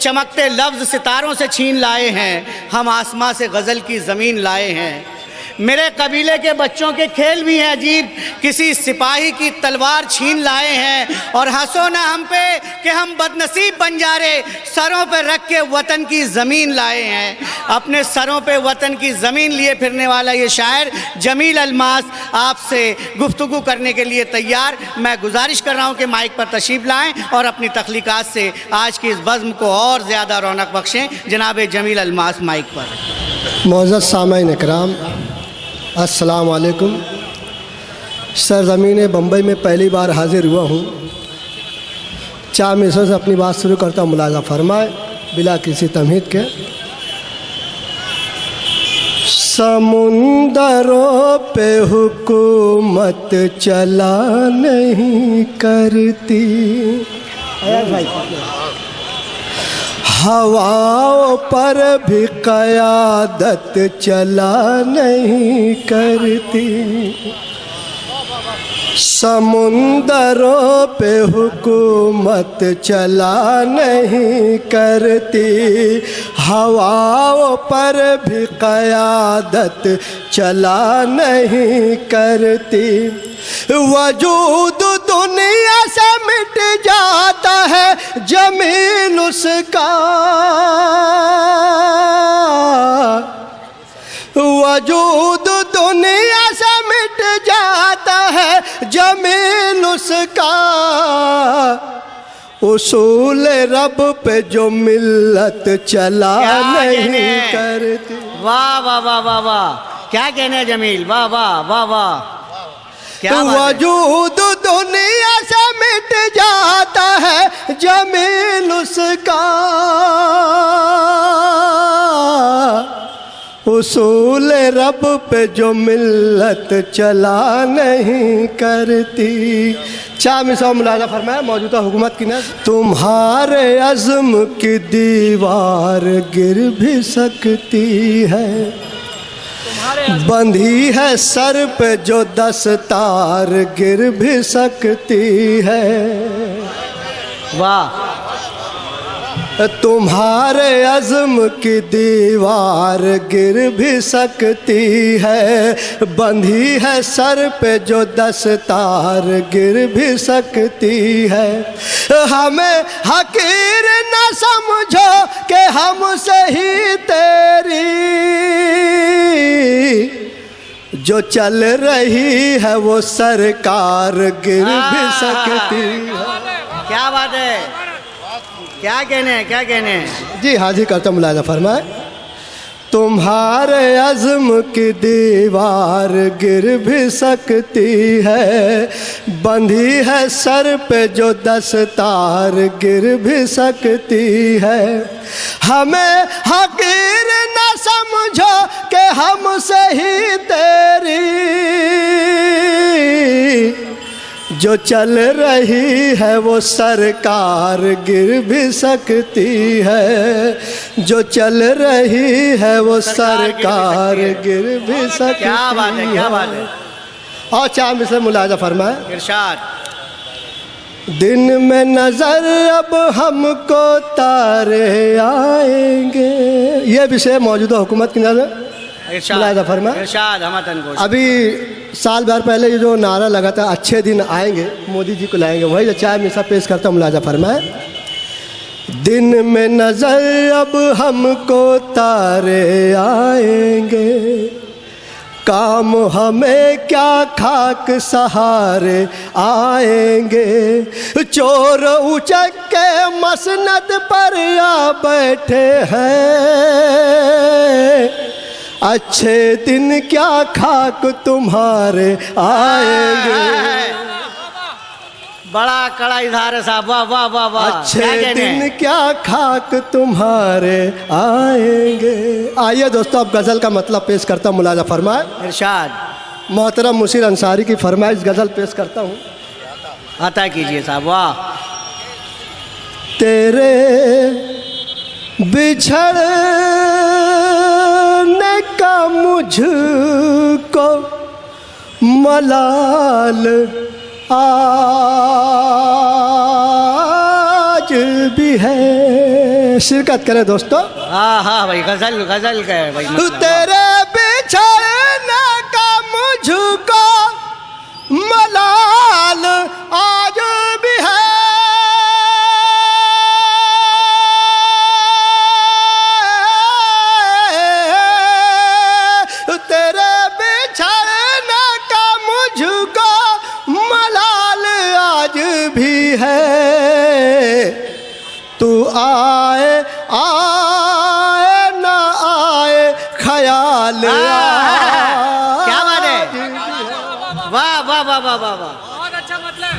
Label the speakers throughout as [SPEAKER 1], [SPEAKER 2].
[SPEAKER 1] चमकते लफ्ज़ सितारों से छीन लाए हैं, हम आसमां से गज़ल की ज़मीन लाए हैं। मेरे कबीले के बच्चों के खेल भी हैं अजीब, किसी सिपाही की तलवार छीन लाए हैं। और हंसो ना हम पे कि हम बदनसीब बंजारे सरों पे रख के वतन की ज़मीन लाए हैं। अपने सरों पे वतन की ज़मीन लिए फिरने वाला ये शायर जमील अलमास आपसे गुफ्तगू करने के लिए तैयार। मैं गुजारिश कर रहा हूँ कि माइक पर तशरीफ़ लाएँ और अपनी तख्लीक़ात से आज की इस बज़्म को और ज़्यादा रौनक बख्शें। जनाब जमील अलमास माइक पर।
[SPEAKER 2] मौज़्ज़ज़ सामईन इकराम, अस्सलाम वालेकुम। सरज़मीन बम्बई में पहली बार हाज़िर हुआ हूँ। 4 मिसरों से अपनी बात शुरू करता हूँ, मुलाज़ा फरमाए बिला किसी तमहीद के। समुंदरों पे हुकूमत चला नहीं करती, हवाओं पर भी क़यादत चला नहीं करती। समुंदरों पे हुकूमत चला नहीं करती, हवाओं पर भी क़यादत चला नहीं करती। वजूद दुनिया से मिट जाता है जमीन उसका, वजूद दुनिया से मिट जाता है जमीन उसका। उसूल रब पे जो मिल्लत चला नहीं करती।
[SPEAKER 1] वाह वाह वाह वाह वाह, क्या कहने हैं जमील, वाह वाह वाह वाह।
[SPEAKER 2] वजूद दुनिया से मिट जाता है जमीन उसका, उसूल रब पे जो मिल्लत चला नहीं करती। 4 मिसरा मुलाज़ा फरमाया मौजूदा हुकूमत की न। तुम्हारे अज़्म की दीवार गिर भी सकती है, बंधी है सर पे जो दस्तार गिर भी सकती है।
[SPEAKER 1] वाह।
[SPEAKER 2] तुम्हारे अज़्म की दीवार गिर भी सकती है, बंधी है सर पे जो दस्तार गिर भी सकती है। हमें हकीर न समझो कि हमसे ही तेरी जो चल रही है वो सरकार गिर भी सकती है।
[SPEAKER 1] क्या बात है, क्या कहने हैं, क्या कहने हैं।
[SPEAKER 2] जी हाजिर करता हूँ, मुलाज़ा फरमाए। तुम्हारे अज़्म की दीवार गिर भी सकती है, बंधी है सर पे जो दस्तार गिर भी सकती है। हमें हकीर न समझो कि हमसे ही तेरी जो चल रही है वो सरकार गिर भी सकती है, जो चल रही है वो सरकार गिर भी सकती है।
[SPEAKER 1] क्या बात है, क्या बात है।
[SPEAKER 2] और 4 मिसरे मुलाज़ा फरमाए।
[SPEAKER 1] इरशाद।
[SPEAKER 2] दिन में नज़र अब हमको तारे आएंगे, ये विषय मौजूदा हुकूमत की नज़र मुलाज़ा फरमाए।
[SPEAKER 1] इरशाद।
[SPEAKER 2] अभी साल भर पहले ये जो नारा लगा था अच्छे दिन आएंगे, मोदी जी को लाएंगे, वही जो 4 मिसरा पेश करता हूँ, मुलाज़ा फरमाए। दिन में नज़र अब हमको तारे आएंगे, काम हमें क्या खाक सहारे आएंगे। चोर उचक के मसनद पर आ बैठे हैं, अच्छे दिन क्या खाक तुम्हारे आएंगे।
[SPEAKER 1] बड़ा कड़ा इजहार है साहब, वाह वाह वाह वाह।
[SPEAKER 2] अच्छे दिन क्या खाक तुम्हारे आएंगे। आइए दोस्तों, अब गज़ल का मतलब पेश करता हूँ, मुलाज़ा फरमाए।
[SPEAKER 1] इरशाद।
[SPEAKER 2] मोहतरम मुशीर अंसारी की फरमाइश गज़ल पेश करता हूँ,
[SPEAKER 1] अता कीजिए साहब। वाह।
[SPEAKER 2] तेरे बिछड़ने का मुझको मलाल आज भी है, शिरकत करें दोस्तों।
[SPEAKER 1] हाँ हाँ भाई, गजल गजल का है भाई मतलब।
[SPEAKER 2] तेरे बिछड़ने का मुझको मलाल आज भी है, तेरे बिछड़ने का मुझको मलाल आज भी है। तू आए आए ना आए ख्याल
[SPEAKER 1] क्या बात है, वाह वाह वाह वाह वाह वाह,
[SPEAKER 3] बहुत अच्छा मतलब।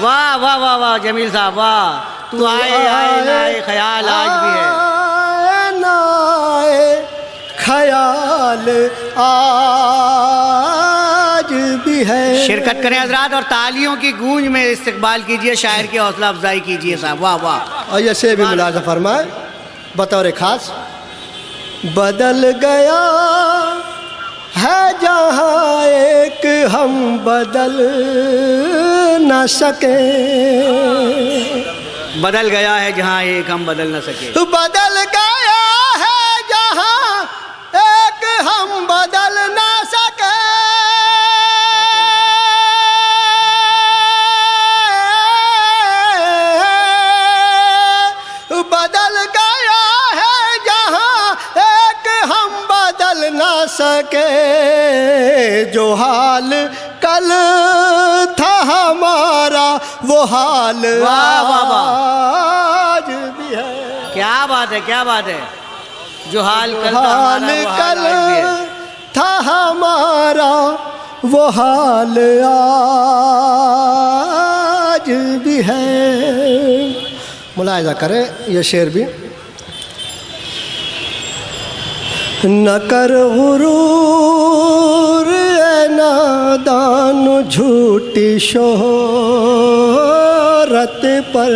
[SPEAKER 1] वाह वाह वाह वाह जमील साहब वाह। तू आए आए ना आए ख्याल आज भी है।
[SPEAKER 2] आए ना आए ख्याल आज भी है।
[SPEAKER 1] शिरकत करें हजरात और तालियों की गूंज में इस्तकबाल कीजिए, शायर की हौसला अफजाई कीजिए साहब, वाह वाह।
[SPEAKER 2] और ये से भी मुलाज़ा फरमाए बतौर खास। बदल गया है जहाँ एक हम बदल न सके,
[SPEAKER 1] बदल गया है जहाँ एक हम बदल न सके।
[SPEAKER 2] बदल गया है जहाँ एक हम बदल न सके। बदल गया है जहाँ एक हम बदल न सके। जो हाल कल था हमारा वो हाल
[SPEAKER 1] वाह, वाह, वाह।
[SPEAKER 2] आज भी है।
[SPEAKER 1] क्या बात है, क्या बात है। जो हाल कल था
[SPEAKER 2] हाल
[SPEAKER 1] हमारा, वो हाल
[SPEAKER 2] कल
[SPEAKER 1] आज भी है।
[SPEAKER 2] था हमारा वो हाल आज भी है। मुलाहिजा करें ये शेर भी। न कर गुरूर ए नादान झूठी शोहरत पर,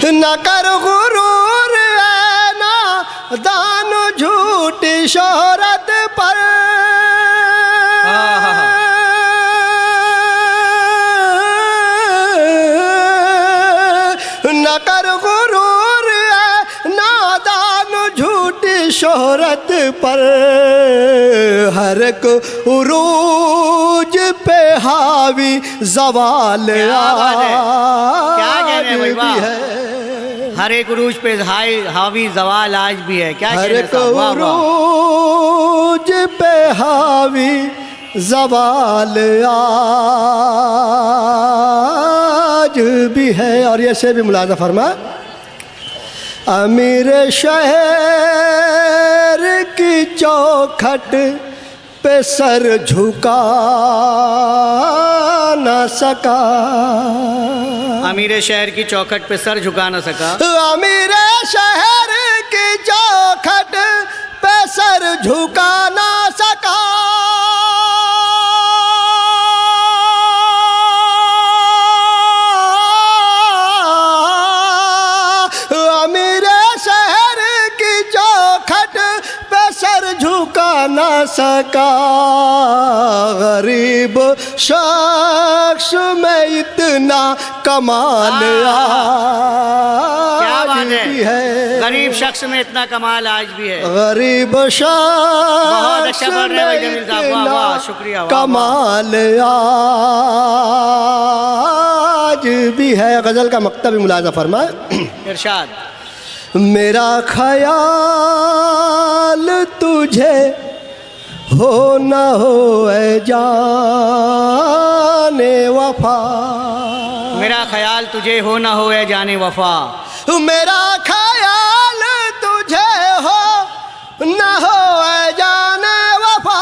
[SPEAKER 2] न कर गुरूर ए नादान झूठी शोहरत पर। न कर गुरूर ए नादान झूठी शोहरत पर। हर एक उरूज पे हावी जवाल
[SPEAKER 1] क्या बात है, क्या कहने हैं भाई,
[SPEAKER 2] आज
[SPEAKER 1] वाह।
[SPEAKER 2] भी है।
[SPEAKER 1] हर एक उरूज पे हावी जवाल आज भी है। क्या
[SPEAKER 2] हर
[SPEAKER 1] कहने
[SPEAKER 2] एक
[SPEAKER 1] साहब, वाह वाह।
[SPEAKER 2] उरूज पे हावी जवाल आज भी है। और ये से भी मुलाज़ा फरमा। अमीर शहर की चौखट पे सर झुका न सका।
[SPEAKER 1] अमीर शहर की चौखट पे सर झुका न सका।
[SPEAKER 2] अमीर शहर की चौखट पे सर झुका न सका। अमीर शहर की चौखट पे सर झुका न सका। गरीब शख्स में इतना कमाल
[SPEAKER 1] क्या
[SPEAKER 2] आज
[SPEAKER 1] बात
[SPEAKER 2] भी
[SPEAKER 1] है,
[SPEAKER 2] है।
[SPEAKER 1] गरीब शख्स में इतना कमाल आज भी है।
[SPEAKER 2] गरीब
[SPEAKER 1] बहुत
[SPEAKER 2] शख्स
[SPEAKER 1] अच्छा बोल रहे हैं भाई जमील साहब, वाह वाह, शुक्रिया, वाह, वाह।
[SPEAKER 2] कमाल आज भी है। गज़ल का मकतब भी मुलाज़ा फरमाए।
[SPEAKER 1] इरशाद।
[SPEAKER 2] मेरा ख्याल तुझे हो न हो ए जाने वफा।
[SPEAKER 1] मेरा ख्याल तुझे हो ना हो ए जाने वफा।
[SPEAKER 2] मेरा ख्याल तुझे हो न हो ए जाने वफा।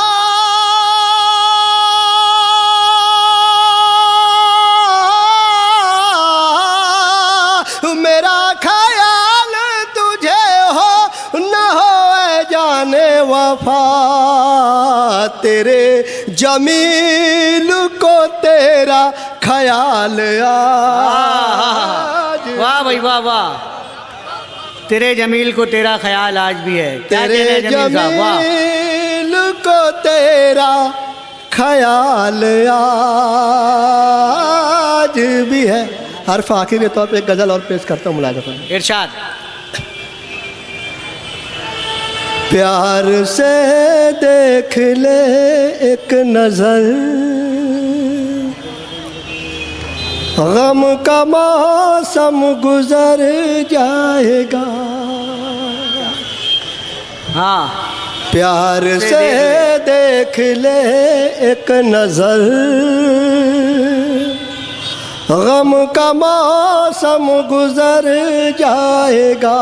[SPEAKER 2] मेरा ख्याल तुझे हो न हो ए जाने वफा। तेरे जमील को तेरा ख्याल आज।
[SPEAKER 1] वाह भाई वाह वाह। तेरे जमील को तेरा ख्याल आज भी है। क्या
[SPEAKER 2] तेरे
[SPEAKER 1] कहने हैं जमील साहब, वाह।
[SPEAKER 2] जमील को तेरा ख्याल आज भी है। हर्फ आखिर के तौर पे एक गज़ल और पेश करता हूँ मुलाज़ा फरमाएं।
[SPEAKER 1] इरशाद।
[SPEAKER 2] प्यार से देख ले एक नज़र, गम का मौसम गुजर जाएगा।
[SPEAKER 1] हाँ,
[SPEAKER 2] प्यार से देख ले एक नज़र, गम का मौसम गुजर जाएगा।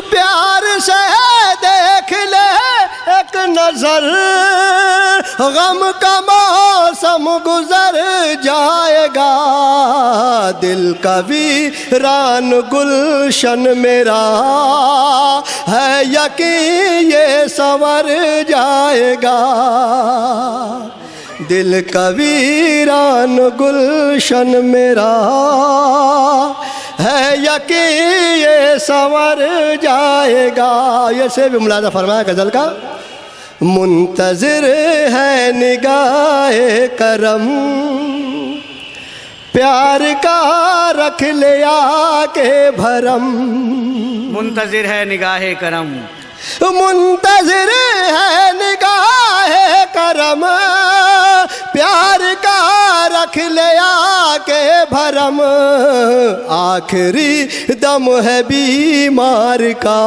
[SPEAKER 2] प्यार से देख ले एक नज़र, गम का मौसम गुजर जाएगा। दिल का वीरान गुलशन मेरा है यकीन ये संवर जाएगा। दिल का वीरान गुलशन मेरा है यकीन ये संवर जाएगा। ये से भी मुलाज़ा फरमाया गज़ल का। मुंतज़िर है निगाहे करम, प्यार का रख ले आके भरम।
[SPEAKER 1] मुंतज़िर है निगाहे करम,
[SPEAKER 2] मुंतज़िर है निगाहे करम, प्यार का रख ले आके भरम। आखिरी दम है बीमार का,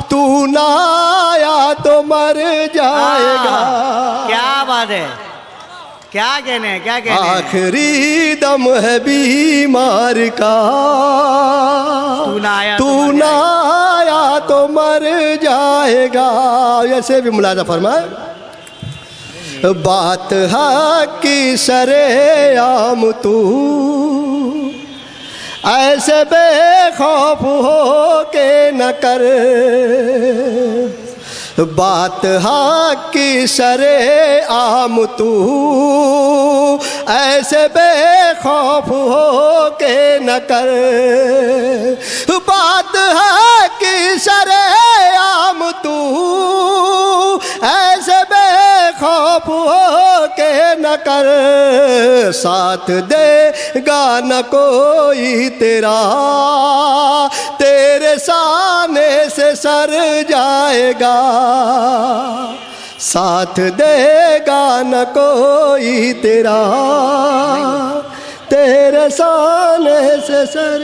[SPEAKER 2] तू ना आया तो मर जाएगा।
[SPEAKER 1] क्या बात है, क्या कहने हैं, क्या कहने हैं?
[SPEAKER 2] आखिरी दम है बीमार का, तू ना आया तो मर जाएगा। ऐसे भी मुलाज़ा फरमाए। बात हक की सरेआम तू ऐसे बेखौफ हो के न कर। बात हक की सरेआम तू ऐसे बेखौफ हो के न कर। बात हक की सरेआम तू ऐसे बेखौफ हो के न कर। साथ देगा न कोई तेरा, तेरे सामने से सर जाएगा। साथ देगा न कोई तेरा, तेरे सामने से सर